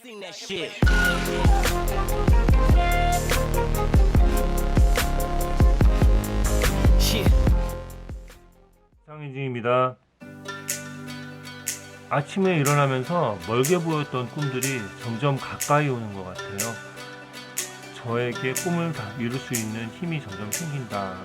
Sing that shit. Shit. 장인진입니다. 아침에 일어나면서 멀게 보였던 꿈들이 점점 가까이 오는 것 같아요. 저에게 꿈을 다 이룰 수 있는 힘이 점점 생긴다.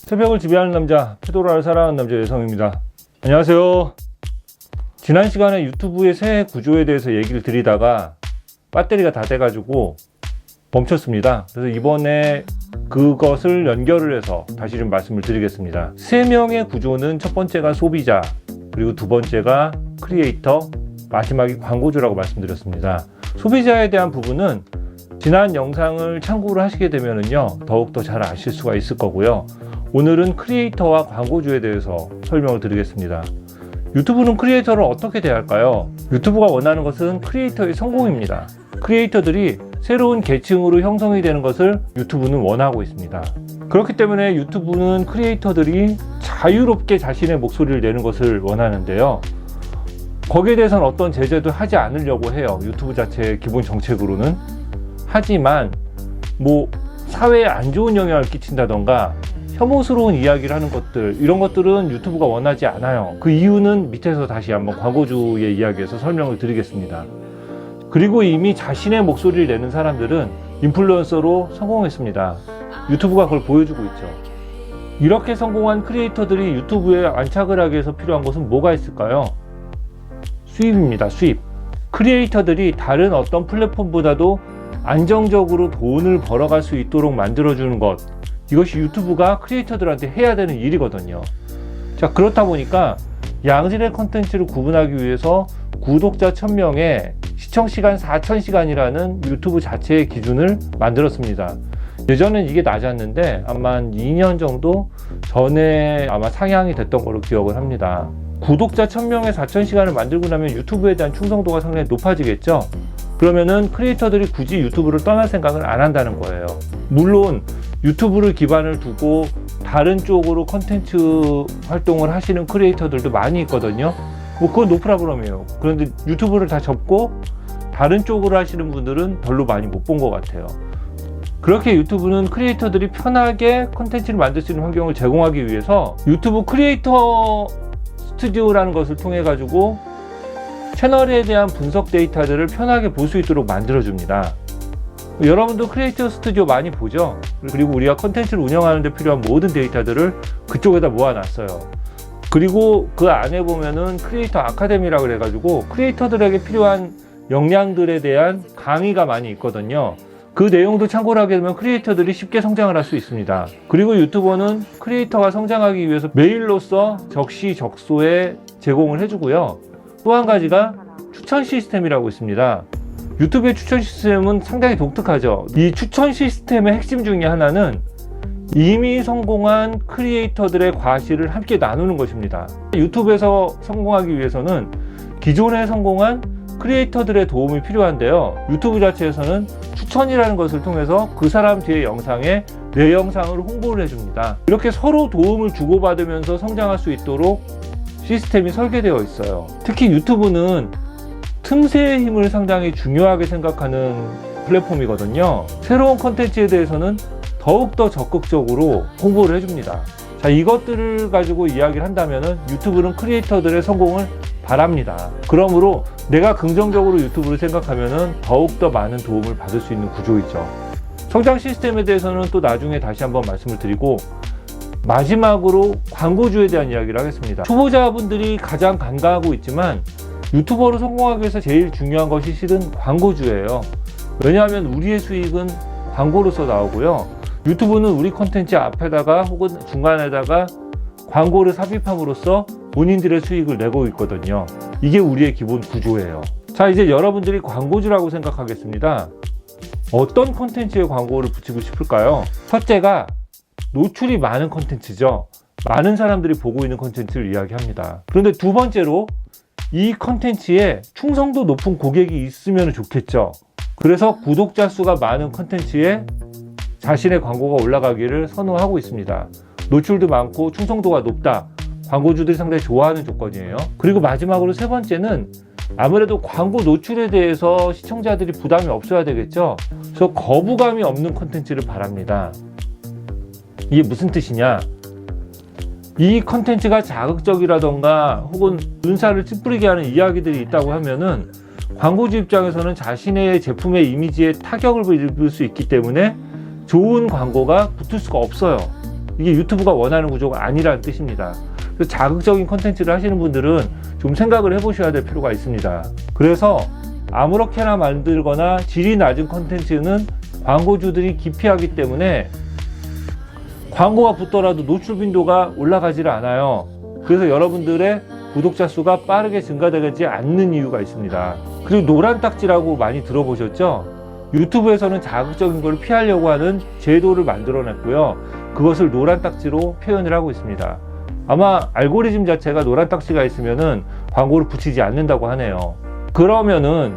새벽을 지배하는 남자, 페도라를 사랑하는 남자 여성입니다. 안녕하세요. 지난 시간에 유튜브의 새 구조에 대해서 얘기를 드리다가 배터리가 다 돼가지고 멈췄습니다. 그래서 이번에 그것을 연결을 해서 다시 좀 말씀을 드리겠습니다. 세 명의 구조는 첫 번째가 소비자, 그리고 두 번째가 크리에이터, 마지막이 광고주라고 말씀드렸습니다. 소비자에 대한 부분은 지난 영상을 참고를 하시게 되면은요, 더욱더 잘 아실 수가 있을 거고요. 오늘은 크리에이터와 광고주에 대해서 설명을 드리겠습니다. 유튜브는 크리에이터를 어떻게 대할까요? 유튜브가 원하는 것은 크리에이터의 성공입니다. 크리에이터들이 새로운 계층으로 형성이 되는 것을 유튜브는 원하고 있습니다. 그렇기 때문에 유튜브는 크리에이터들이 자유롭게 자신의 목소리를 내는 것을 원하는데요. 거기에 대해서는 어떤 제재도 하지 않으려고 해요. 유튜브 자체의 기본 정책으로는. 하지만 사회에 안 좋은 영향을 끼친다던가 혐오스러운 이야기를 하는 것들, 이런 것들은 유튜브가 원하지 않아요. 그 이유는 밑에서 다시 한번 광고주의 이야기에서 설명을 드리겠습니다. 그리고 이미 자신의 목소리를 내는 사람들은 인플루언서로 성공했습니다. 유튜브가 그걸 보여주고 있죠. 이렇게 성공한 크리에이터들이 유튜브에 안착을 하기 위해서 필요한 것은 뭐가 있을까요? 수입입니다. 수입. 크리에이터들이 다른 어떤 플랫폼보다도 안정적으로 돈을 벌어갈 수 있도록 만들어주는 것, 이것이 유튜브가 크리에이터들한테 해야 되는 일이거든요. 자, 그렇다 보니까 양질의 컨텐츠를 구분하기 위해서 구독자 1000명에 시청시간 4000시간이라는 유튜브 자체의 기준을 만들었습니다. 예전엔 이게 낮았는데 아마 한 2년 정도 전에 아마 상향이 됐던 걸로 기억을 합니다. 구독자 1000명에 4000시간을 만들고 나면 유튜브에 대한 충성도가 상당히 높아지겠죠? 그러면은 크리에이터들이 굳이 유튜브를 떠날 생각을 안 한다는 거예요. 물론 유튜브를 기반을 두고 다른 쪽으로 컨텐츠 활동을 하시는 크리에이터들도 많이 있거든요. 그건 노프라블럼이에요. 그런데 유튜브를 다 접고 다른 쪽으로 하시는 분들은 별로 많이 못 본 것 같아요. 그렇게 유튜브는 크리에이터들이 편하게 컨텐츠를 만들 수 있는 환경을 제공하기 위해서 유튜브 크리에이터 스튜디오라는 것을 통해 가지고 채널에 대한 분석 데이터들을 편하게 볼 수 있도록 만들어줍니다. 여러분도 크리에이터 스튜디오 많이 보죠? 그리고 우리가 컨텐츠를 운영하는 데 필요한 모든 데이터들을 그쪽에다 모아놨어요. 그리고 그 안에 보면은 크리에이터 아카데미라고 그래가지고 크리에이터들에게 필요한 역량들에 대한 강의가 많이 있거든요. 그 내용도 참고를 하게 되면 크리에이터들이 쉽게 성장을 할 수 있습니다. 그리고 유튜버는 크리에이터가 성장하기 위해서 메일로서 적시적소에 제공을 해주고요. 또 한 가지가 추천 시스템이라고 있습니다. 유튜브의 추천 시스템은 상당히 독특하죠. 이 추천 시스템의 핵심 중에 하나는 이미 성공한 크리에이터들의 과실을 함께 나누는 것입니다. 유튜브에서 성공하기 위해서는 기존에 성공한 크리에이터들의 도움이 필요한데요. 유튜브 자체에서는 추천이라는 것을 통해서 그 사람 뒤에 영상에 내 영상을 홍보를 해줍니다. 이렇게 서로 도움을 주고받으면서 성장할 수 있도록 시스템이 설계되어 있어요. 특히 유튜브는 틈새의 힘을 상당히 중요하게 생각하는 플랫폼이거든요. 새로운 컨텐츠에 대해서는 더욱더 적극적으로 홍보를 해줍니다. 자, 이것들을 가지고 이야기를 한다면 유튜브는 크리에이터들의 성공을 바랍니다. 그러므로 내가 긍정적으로 유튜브를 생각하면 더욱더 많은 도움을 받을 수 있는 구조이죠. 성장 시스템에 대해서는 또 나중에 다시 한번 말씀을 드리고, 마지막으로 광고주에 대한 이야기를 하겠습니다. 초보자분들이 가장 간과하고 있지만 유튜버로 성공하기 위해서 제일 중요한 것이 실은 광고주예요. 왜냐하면 우리의 수익은 광고로서 나오고요. 유튜브는 우리 콘텐츠 앞에다가 혹은 중간에다가 광고를 삽입함으로써 본인들의 수익을 내고 있거든요. 이게 우리의 기본 구조예요. 자, 이제 여러분들이 광고주라고 생각하겠습니다. 어떤 콘텐츠에 광고를 붙이고 싶을까요? 첫째가 노출이 많은 콘텐츠죠. 많은 사람들이 보고 있는 콘텐츠를 이야기합니다. 그런데 두 번째로 이 콘텐츠에 충성도 높은 고객이 있으면 좋겠죠. 그래서 구독자 수가 많은 콘텐츠에 자신의 광고가 올라가기를 선호하고 있습니다. 노출도 많고 충성도가 높다. 광고주들이 상당히 좋아하는 조건이에요. 그리고 마지막으로 세 번째는 아무래도 광고 노출에 대해서 시청자들이 부담이 없어야 되겠죠. 그래서 거부감이 없는 콘텐츠를 바랍니다. 이게 무슨 뜻이냐? 이 콘텐츠가 자극적이라던가 혹은 눈살을 찌푸리게 하는 이야기들이 있다고 하면은 광고주 입장에서는 자신의 제품의 이미지에 타격을 입을 수 있기 때문에 좋은 광고가 붙을 수가 없어요. 이게 유튜브가 원하는 구조가 아니라는 뜻입니다. 그래서 자극적인 콘텐츠를 하시는 분들은 좀 생각을 해보셔야 될 필요가 있습니다. 그래서 아무렇게나 만들거나 질이 낮은 콘텐츠는 광고주들이 기피하기 때문에 광고가 붙더라도 노출 빈도가 올라가지를 않아요. 그래서 여러분들의 구독자 수가 빠르게 증가되지 않는 이유가 있습니다. 그리고 노란 딱지라고 많이 들어보셨죠? 유튜브에서는 자극적인 걸 피하려고 하는 제도를 만들어냈고요. 그것을 노란 딱지로 표현을 하고 있습니다. 아마 알고리즘 자체가 노란 딱지가 있으면은 광고를 붙이지 않는다고 하네요. 그러면은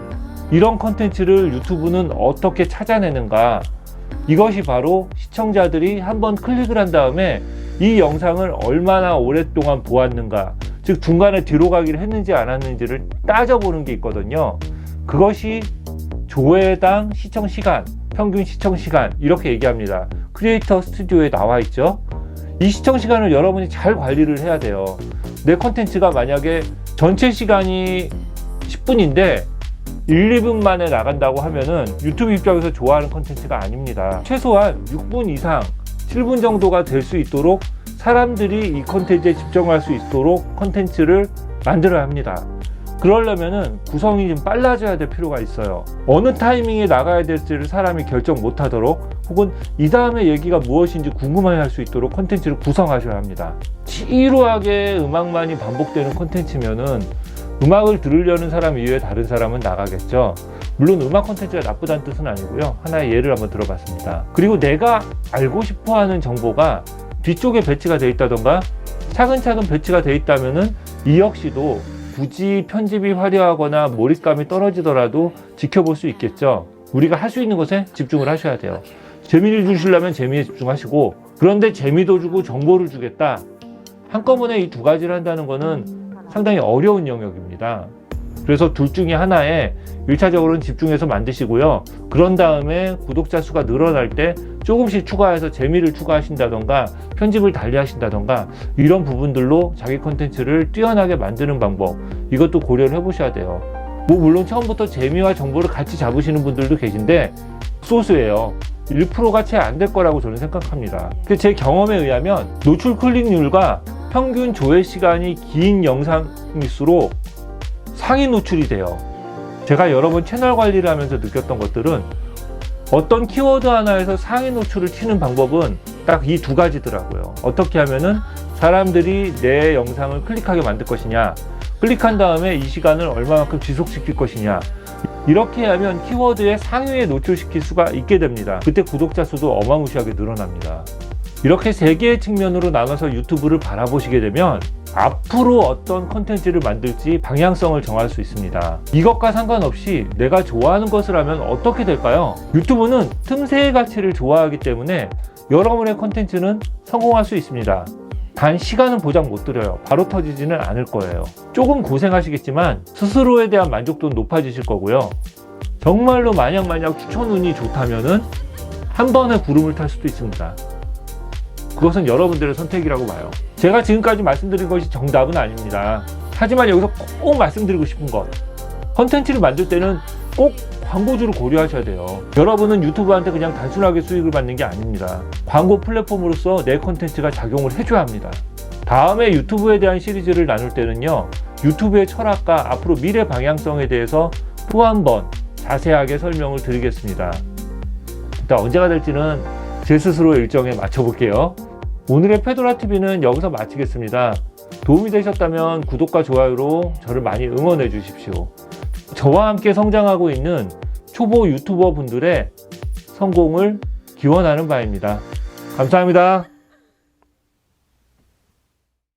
이런 컨텐츠를 유튜브는 어떻게 찾아내는가? 이것이 바로 시청자들이 한번 클릭을 한 다음에 이 영상을 얼마나 오랫동안 보았는가, 즉 중간에 뒤로 가기를 했는지 안 했는지를 따져보는 게 있거든요. 그것이 조회당 시청 시간, 평균 시청 시간 이렇게 얘기합니다. 크리에이터 스튜디오에 나와 있죠. 이 시청 시간을 여러분이 잘 관리를 해야 돼요. 내 컨텐츠가 만약에 전체 시간이 10분인데 1, 2분 만에 나간다고 하면은 유튜브 입장에서 좋아하는 컨텐츠가 아닙니다. 최소한 6분 이상 7분 정도가 될 수 있도록 사람들이 이 컨텐츠에 집중할 수 있도록 컨텐츠를 만들어야 합니다. 그러려면은 구성이 좀 빨라져야 될 필요가 있어요. 어느 타이밍에 나가야 될지를 사람이 결정 못하도록, 혹은 이 다음에 얘기가 무엇인지 궁금해할 수 있도록 컨텐츠를 구성하셔야 합니다. 지루하게 음악만이 반복되는 컨텐츠면은 음악을 들으려는 사람 이외에 다른 사람은 나가겠죠. 물론 음악 콘텐츠가 나쁘다는 뜻은 아니고요. 하나의 예를 한번 들어봤습니다. 그리고 내가 알고 싶어하는 정보가 뒤쪽에 배치가 되어 있다던가 차근차근 배치가 되어 있다면은 이 역시도 굳이 편집이 화려하거나 몰입감이 떨어지더라도 지켜볼 수 있겠죠. 우리가 할 수 있는 것에 집중을 하셔야 돼요. 재미를 주시려면 재미에 집중하시고, 그런데 재미도 주고 정보를 주겠다, 한꺼번에 이 두 가지를 한다는 거는 상당히 어려운 영역입니다. 그래서 둘 중에 하나에 1차적으로는 집중해서 만드시고요. 그런 다음에 구독자 수가 늘어날 때 조금씩 추가해서 재미를 추가하신다던가 편집을 달리 하신다던가 이런 부분들로 자기 컨텐츠를 뛰어나게 만드는 방법, 이것도 고려를 해보셔야 돼요. 물론 처음부터 재미와 정보를 같이 잡으시는 분들도 계신데 소수예요. 1%가 채 안 될 거라고 저는 생각합니다. 제 경험에 의하면 노출 클릭률과 평균 조회 시간이 긴 영상일수록 상위 노출이 돼요. 제가 여러 번 채널 관리를 하면서 느꼈던 것들은 어떤 키워드 하나에서 상위 노출을 치는 방법은 딱 이 두 가지더라고요. 어떻게 하면은 사람들이 내 영상을 클릭하게 만들 것이냐, 클릭한 다음에 이 시간을 얼마만큼 지속시킬 것이냐, 이렇게 하면 키워드의 상위에 노출시킬 수가 있게 됩니다. 그때 구독자 수도 어마무시하게 늘어납니다. 이렇게 세 개의 측면으로 나눠서 유튜브를 바라보시게 되면 앞으로 어떤 콘텐츠를 만들지 방향성을 정할 수 있습니다. 이것과 상관없이 내가 좋아하는 것을 하면 어떻게 될까요? 유튜브는 틈새의 가치를 좋아하기 때문에 여러분의 콘텐츠는 성공할 수 있습니다. 단 시간은 보장 못 드려요. 바로 터지지는 않을 거예요. 조금 고생하시겠지만 스스로에 대한 만족도는 높아지실 거고요. 정말로 마냥 추천 운이 좋다면은 한 번에 구름을 탈 수도 있습니다. 그것은 여러분들의 선택이라고 봐요. 제가 지금까지 말씀드린 것이 정답은 아닙니다. 하지만 여기서 꼭 말씀드리고 싶은 것, 컨텐츠를 만들 때는 꼭 광고주를 고려하셔야 돼요. 여러분은 유튜브한테 그냥 단순하게 수익을 받는 게 아닙니다. 광고 플랫폼으로서 내 컨텐츠가 작용을 해줘야 합니다. 다음에 유튜브에 대한 시리즈를 나눌 때는요, 유튜브의 철학과 앞으로 미래 방향성에 대해서 또 한 번 자세하게 설명을 드리겠습니다. 일단 언제가 될지는 제 스스로 일정에 맞춰볼게요. 오늘의 페도라TV는 여기서 마치겠습니다. 도움이 되셨다면 구독과 좋아요로 저를 많이 응원해 주십시오. 저와 함께 성장하고 있는 초보 유튜버 분들의 성공을 기원하는 바입니다. 감사합니다.